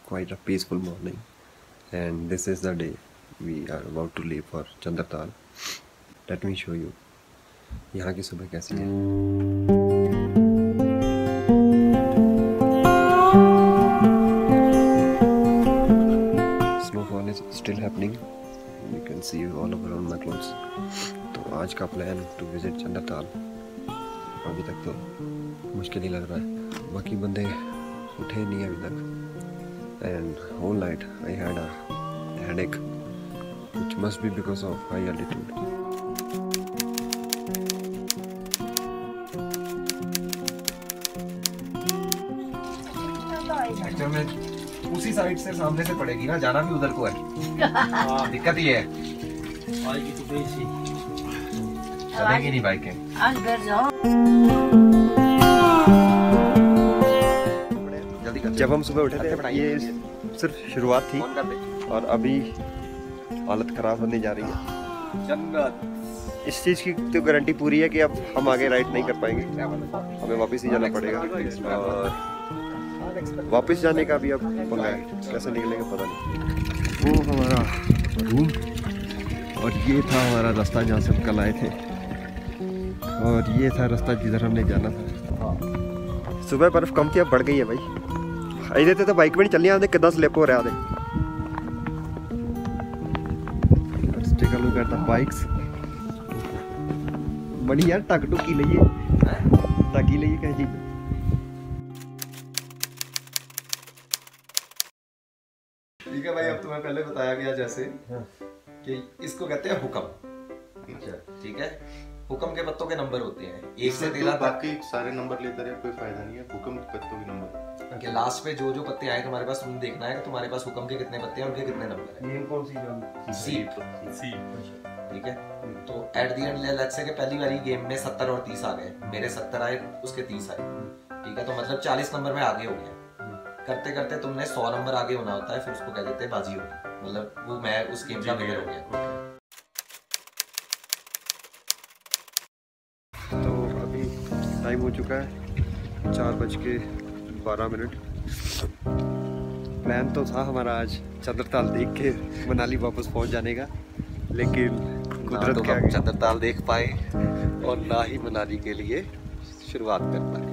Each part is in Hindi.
quite a peaceful morning, and this is the day we are about to leave for Chandratal. Let me show you यहाँ की सुबह कैसी है. Snowfall is still happening. You can see all over around my clothes. तो आज का प्लान टू विजिट चंद्रताल अभी तक तो मुश्किल ही लग रहा है. बाकी बंदे उठे नहीं अभी तक. And whole night I had a headache, which must be because of high altitude. Actual में उसी साइड से सामने से पड़ेगी ना, जाना भी उधर को है. दिक्कत ये है चलेगी नहीं बाइकें. आज बैठ जाओ. जब हम सुबह उठे थे ये सिर्फ शुरुआत थी और अभी हालत ख़राब होने जा रही है. इस चीज़ की तो गारंटी पूरी है कि अब हम आगे राइड नहीं कर पाएंगे, हमें वापस ही जाना पड़ेगा. और वापस जाने का भी अब पंगा है, कैसे निकलेंगे पता नहीं. वो हमारा रूम और ये था हमारा रास्ता जहाँ से हम कल आए थे, और ये था रास्ता जिधर हमने जाना था. सुबह बर्फ़ कम थी, अब बढ़ गई है भाई. आई तो बाइक में नहीं चलनी आते कितना स्लिप हो रहा है. Let's take a look at the bikes. बड़ी यार टक टुकी लइए, टकी लइए कह जी. ठीक है भाई, अब तुम्हें पहले बताया गया जैसे कि इसको कहते हैं हुक्म. ठीक है, हुक्म के पत्तों के नंबर होते हैं 1 से 13 तक. बाकी सारे नंबर लेते रहे कोई फायदा नहीं है. हुक्म के पत्तों के नंबर कि लास्ट पे जो जो पत्ते आए तुम्हारे पास, तुमने देखना है कि तुम्हारे पास हुक्म के कितने पत्ते हैं, उनके कितने नंबर हैं. ये कौन सी सी. ठीक है, तो at the end let's say कि पहली वाली गेम में 70 और 30 आ गए. मेरे 70 आए, उसके 30 आए. ठीक है, तो मतलब 40 नंबर में आगे हो गया. करते करते तुमने 100 नंबर आगे होना होता है, फिर उसको कह देते हैं बाजी होगी. मतलब वो मैं उस गेम का विनर हो गया. तो अभी टाइम हो चुका है 4:12. प्लान तो था हमारा आज चंद्रताल देख के मनाली वापस पहुंच जाने का, लेकिन कुदरत के आगे चंद्रताल देख पाए और ना ही मनाली के लिए शुरुआत कर पाए.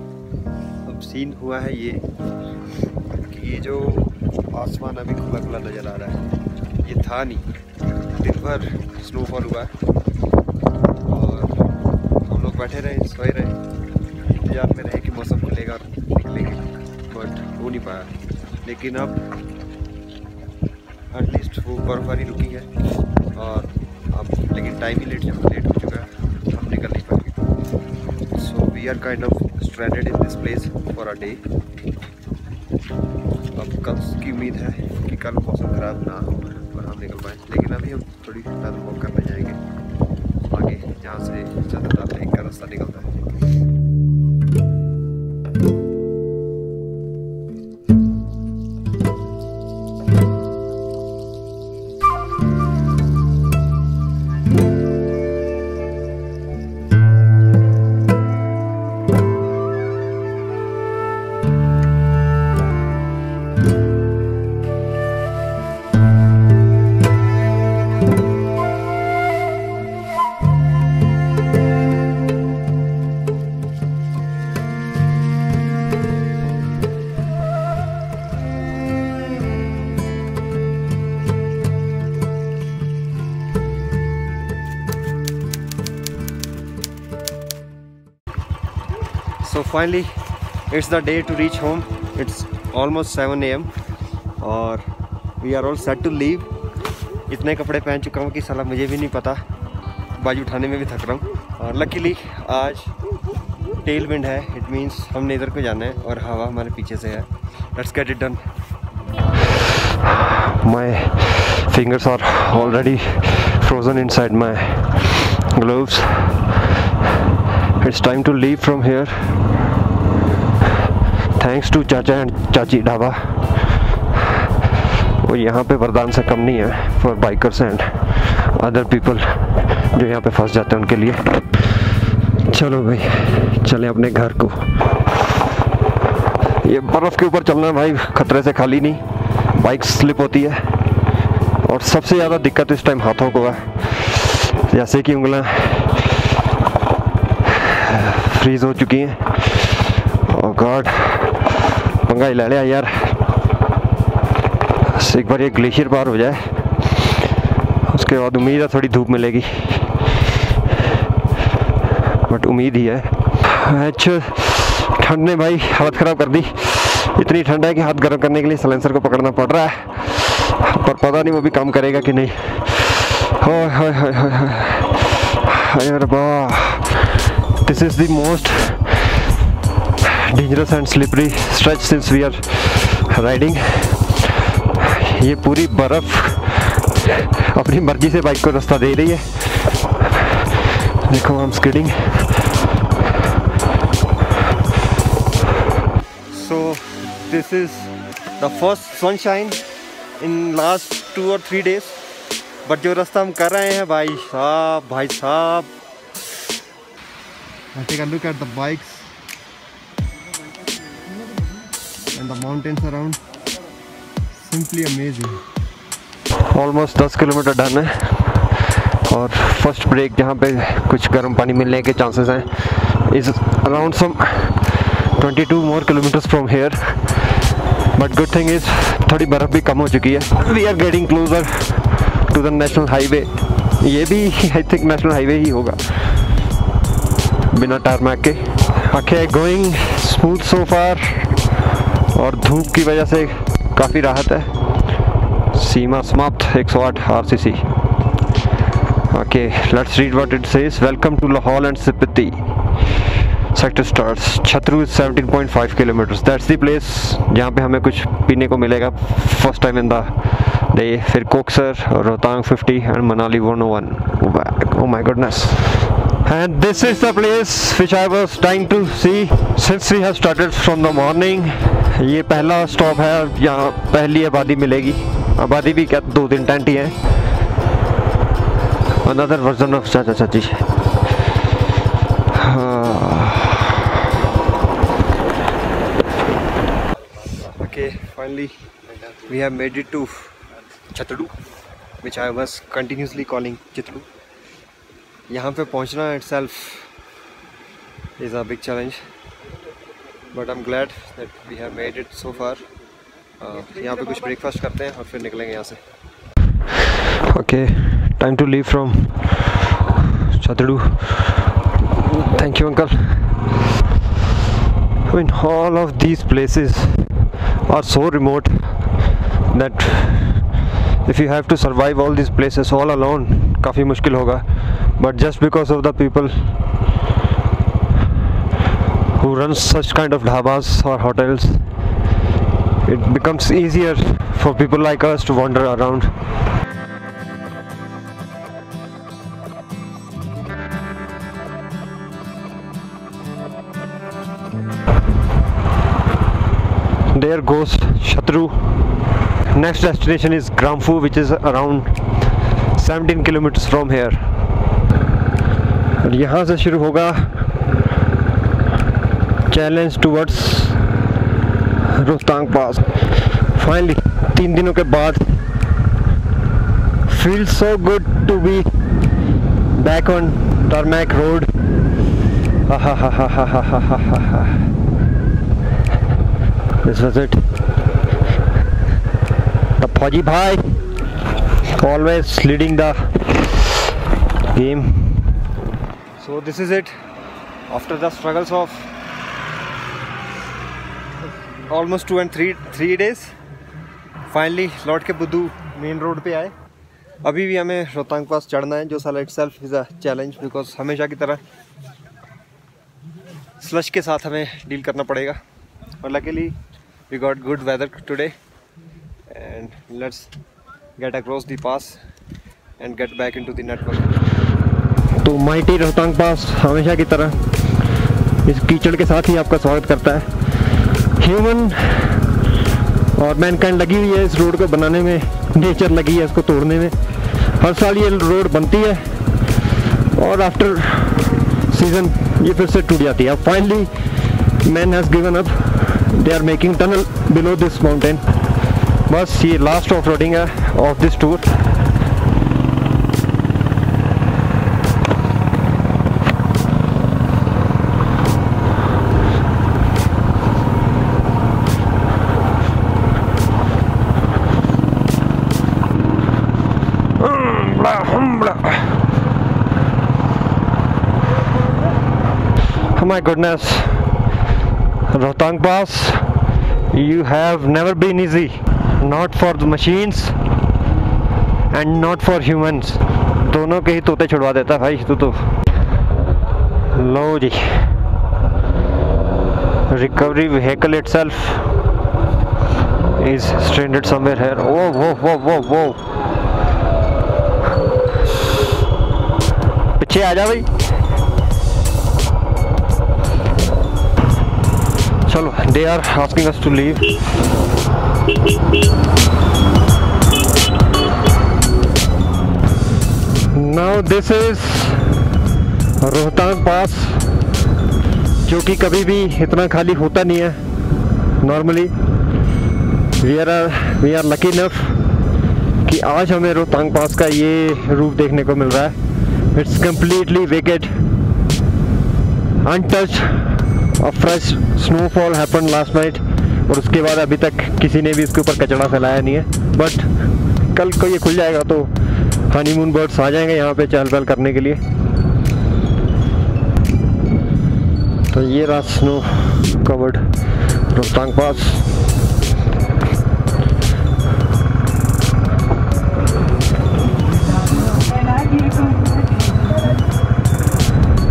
अब सीन हुआ है ये कि ये जो आसमान अभी खुला खुला नज़र आ रहा है, ये था नहीं. दिन भर स्नोफॉल हुआ है और हम लोग बैठे रहे, सोए रहे, इंतजार में रहे कि मौसम खुलेगा और निकलेंगे, बट हो नहीं पाया. लेकिन अब एटलीस्ट वो बर्फबारी रुकी है, और अब लेकिन टाइम ही लेट हो चुका है, हम निकल नहीं पाएंगे. So we are kind of stranded in this place for a day. अब कल की उम्मीद है कि कल मौसम ख़राब ना हो और हम निकल पाएँ. लेकिन अभी हम थोड़ी पैदल वॉक करने जाएंगे आगे, जहाँ से चंद्रताल लेक का रास्ता निकलता है. So finally it's the day to reach home. It's almost 7 AM और we are all set to leave. इतने कपड़े पहन चुका हूँ कि साला मुझे भी नहीं पता, बाजू उठाने में भी थक रहा हूँ. और लकीली आज टेल विंड है, इट मीन्स हमने इधर को जाना है और हवा हमारे पीछे से है. Let's get it done. My fingers are already frozen inside my gloves. It's time to leave from here. Thanks to Chacha and Chachi Dhaba. और यहाँ पे वरदान से कम नहीं है for bikers and other people जो यहाँ पे फंस जाते हैं उनके लिए. चलो भाई चलें अपने घर को. ये बर्फ़ के ऊपर चलना भाई खतरे से खाली नहीं. बाइक स्लिप होती है। और सबसे ज़्यादा दिक्कत इस टाइम हाथों को है, जैसे कि उंगलियां फ्रीज हो चुकी हैं। ओह गॉड, पंगा ही ले लिया यार। एक बार ये ग्लेशियर पार हो जाए, उसके बाद उम्मीद है थोड़ी धूप मिलेगी, बट उम्मीद ही है। अच्छा, ठंड ने भाई हालत ख़राब कर दी। इतनी ठंड है कि हाथ गर्म करने के लिए सिलेंसर को पकड़ना पड़ रहा है, पर पता नहीं वो भी काम करेगा कि नहीं। This is the most dangerous and slippery stretch since we are riding. ये पूरी बर्फ अपनी मर्जी से बाइक को रास्ता दे रही है। देखो, I am skidding. So this is the first sunshine in last 2 or 3 days, but जो रास्ता हम कर रहे हैं भाई साहब, I take a look at the bikes and the mountains around, simply amazing. Almost 10 kilometre done है और फर्स्ट ब्रेक जहाँ पे कुछ गर्म पानी मिलने के चांसेस हैं is around some 22 more kilometers from here, but good thing is थोड़ी बर्फ़ भी कम हो चुकी है। We are getting closer to the national highway। ये भी I think national highway ही होगा बिना टारमैक के। ओके, गोइंग स्मूथ सो फार और धूप की वजह से काफ़ी राहत है। सीमा समाप्त 108 RCC। Okay, let's read what it says. Welcome to Lahaul and Spiti sector stars. Chhatru 17.5 kilometres. That's the place जहाँ पे हमें कुछ पीने को मिलेगा first time in the day. फिर कोक्सर और Rohtang 50 and Manali 101। Oh my goodness. And this is the place which I was trying to see since we have started from the morning। ये पहला स्टॉप है, यहाँ पहली आबादी मिलेगी। आबादी भी क्या, 2 दिन टेंट ही है। Another version of चाचा चाची। Okay, finally we have made it to Chhatru, which I was continuously calling Chitru। यहाँ पे पहुँचना itself is a big challenge, but I'm glad that we have made it so far। यहाँ पे कुछ ब्रेकफास्ट करते हैं और फिर निकलेंगे यहाँ से। Okay, time to leave from Chhatru। Thank you, uncle। I mean, all of these places are so remote that if you have to survive all these places all alone, काफ़ी मुश्किल होगा। But just because of the people who run such kind of dhabas or hotels, it becomes easier for people like us to wander around। There goes Chhatru। Next destination is Gramfu, which is around 17 kilometers from here। और यहाँ से शुरू होगा challenge towards Rohtang pass. Finally 3 दिनों के बाद feel so good to be back on tarmac road. This was it. The fauji bhai always leading the game। So this is it, after the struggles of almost 2 and 3 days, finally लौट के बुद्धू मेन रोड पे आए। अभी भी हमें रोहतांग पास चढ़ना है, जो साला itself is a challenge because हमेशा की तरह स्लश के साथ हमें डील करना पड़ेगा। और luckily we got good weather today and let's get across the pass and get back into the network। तो माइटी रोहतांग पास हमेशा की तरह इस कीचड़ के साथ ही आपका स्वागत करता है। ह्यूमन और मैनकाइंड लगी हुई है इस रोड को बनाने में, नेचर लगी है इसको तोड़ने में। हर साल ये रोड बनती है और आफ्टर सीजन ये फिर से टूट जाती है। Finally man has given up. They are making tunnel below this mountain बस ये लास्ट ऑफ रोडिंग है of this tour. Oh my goodness, Rohtang Pass, you have never been easy, not for the machines and not for humans। दोनों के ही तोते छुड़वा देता भाई तू तो। लो जी, recovery vehicle itself is stranded somewhere here। वो पीछे आ जा भाई। चलो, they are asking us to leave। Now this is Rohtang पास, जो कि कभी भी इतना खाली होता नहीं है। Normally we are lucky enough कि आज हमें रोहतांग पास का ये रूप देखने को मिल रहा है। It's completely vacant, untouched। A fresh snowfall happened last night, और उसके बाद अभी तक किसी ने भी इसके ऊपर कचरा फैलाया नहीं है। बट कल को ये खुल जाएगा तो हनीमून बर्ड्स आ जाएंगे यहाँ पे चहल पहल करने के लिए। तो ये रहा snow covered Rohtang pass.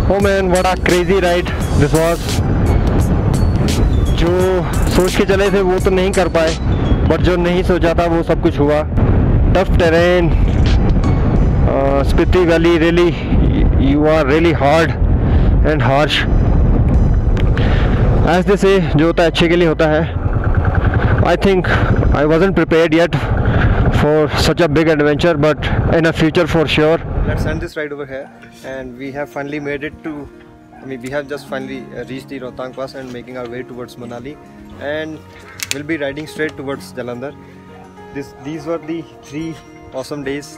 Oh man, what a crazy ride this was। जो सोच के चले थे वो तो नहीं कर पाए, बट जो नहीं सोचा था वो सब कुछ हुआ। Tough terrain, Spiti valley, really you are really hard and harsh. As they say, जो होता है अच्छे के लिए होता है। I think I wasn't prepared yet for such a big adventure, but in a future for sure। Let's end this ride over here, and we have finally made it to, we have just finally reached the Rohtang Pass and making our way towards Manali, and we'll be riding straight towards Jalandhar। These were the 3 awesome days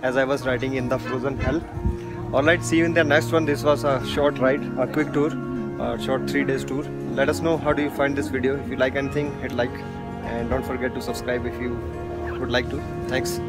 as I was riding in the frozen hell। Alright, see you in the next one। This was a short ride, a quick tour, a short 3 days tour। Let us know how do you find this video। If you like anything, hit like, and don't forget to subscribe if you would like to। Thanks।